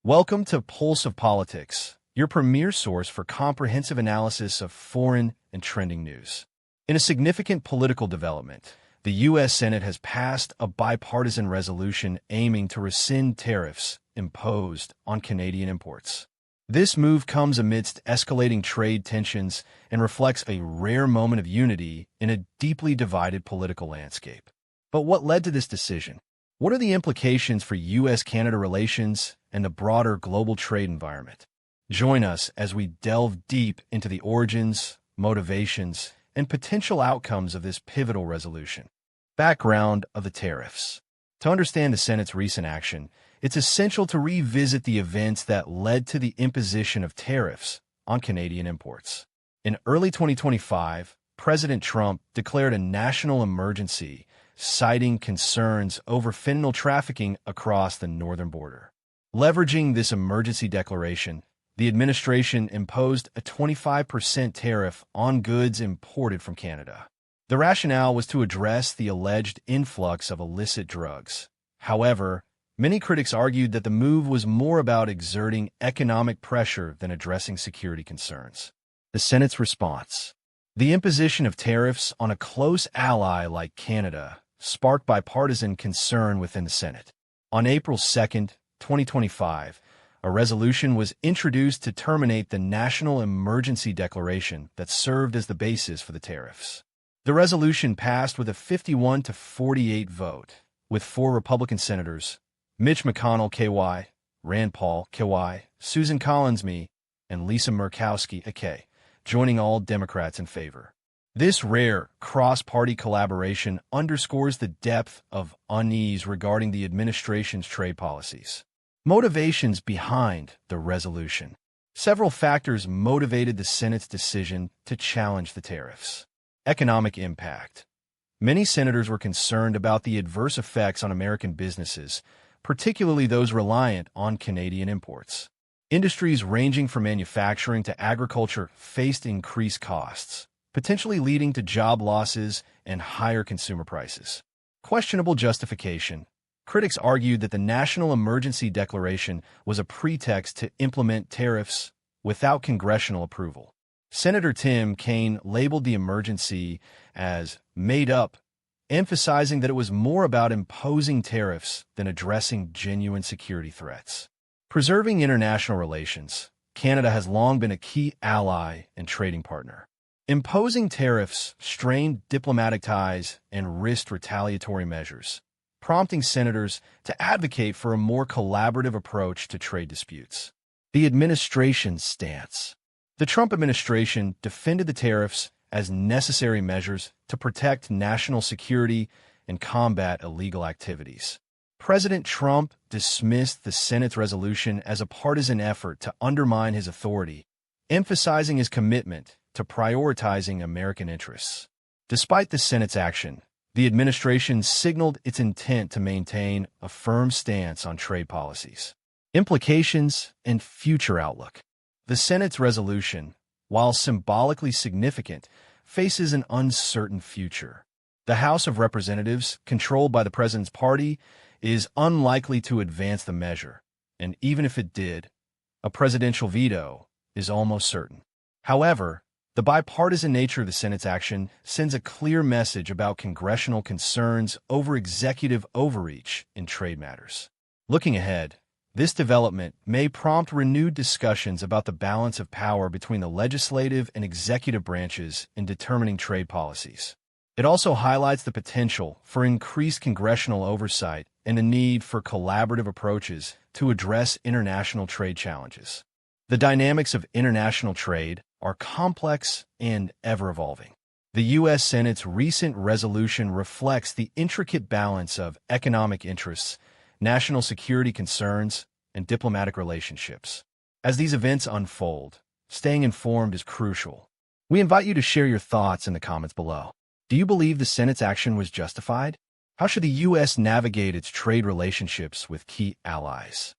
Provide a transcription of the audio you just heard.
Welcome to Pulse of Politics, your premier source for comprehensive analysis of foreign and trending news. In a significant political development, the U.S. Senate has passed a bipartisan resolution aiming to rescind tariffs imposed on Canadian imports. This move comes amidst escalating trade tensions and reflects a rare moment of unity in a deeply divided political landscape. But what led to this decision? What are the implications for U.S. Canada relations and the broader global trade environment? Join us as we delve deep into the origins, motivations, and potential outcomes of this pivotal resolution. Background of the tariffs. To understand the Senate's recent action, it's essential to revisit the events that led to the imposition of tariffs on Canadian imports. In early 2025, President Trump declared a national emergency, citing concerns over fentanyl trafficking across the northern border. Leveraging this emergency declaration, the administration imposed a 25% tariff on goods imported from Canada. The rationale was to address the alleged influx of illicit drugs. However, many critics argued that the move was more about exerting economic pressure than addressing security concerns. The Senate's response. The imposition of tariffs on a close ally like Canada sparked bipartisan concern within the Senate. On April 2, 2025, a resolution was introduced to terminate the national emergency declaration that served as the basis for the tariffs. The resolution passed with a 51-48 vote, with 4 Republican senators, Mitch McConnell, KY, Rand Paul, KY, Susan Collins, me, and Lisa Murkowski, AK, joining all Democrats in favor. This rare cross-party collaboration underscores the depth of unease regarding the administration's trade policies. Motivations behind the resolution. Several factors motivated the Senate's decision to challenge the tariffs. Economic impact. Many senators were concerned about the adverse effects on American businesses, particularly those reliant on Canadian imports. Industries ranging from manufacturing to agriculture faced increased costs, potentially leading to job losses and higher consumer prices. Questionable justification. Critics argued that the National Emergency Declaration was a pretext to implement tariffs without congressional approval. Senator Tim Kaine labeled the emergency as made up, emphasizing that it was more about imposing tariffs than addressing genuine security threats. Preserving international relations. Canada has long been a key ally and trading partner. Imposing tariffs strained diplomatic ties and risked retaliatory measures, prompting senators to advocate for a more collaborative approach to trade disputes. The administration's stance. The Trump administration defended the tariffs as necessary measures to protect national security and combat illegal activities. President Trump dismissed the Senate's resolution as a partisan effort to undermine his authority, emphasizing his commitment to prioritizing American interests. Despite the Senate's action, the administration signaled its intent to maintain a firm stance on trade policies. Implications and future outlook. The Senate's resolution, while symbolically significant, faces an uncertain future. The House of Representatives, controlled by the president's party, is unlikely to advance the measure, and even if it did, a presidential veto is almost certain. However, the bipartisan nature of the Senate's action sends a clear message about congressional concerns over executive overreach in trade matters. Looking ahead, this development may prompt renewed discussions about the balance of power between the legislative and executive branches in determining trade policies. It also highlights the potential for increased congressional oversight and the need for collaborative approaches to address international trade challenges. The dynamics of international trade are complex and ever-evolving. The U.S. Senate's recent resolution reflects the intricate balance of economic interests, national security concerns, and diplomatic relationships. As these events unfold, staying informed is crucial. We invite you to share your thoughts in the comments below. Do you believe the Senate's action was justified? How should the U.S. navigate its trade relationships with key allies?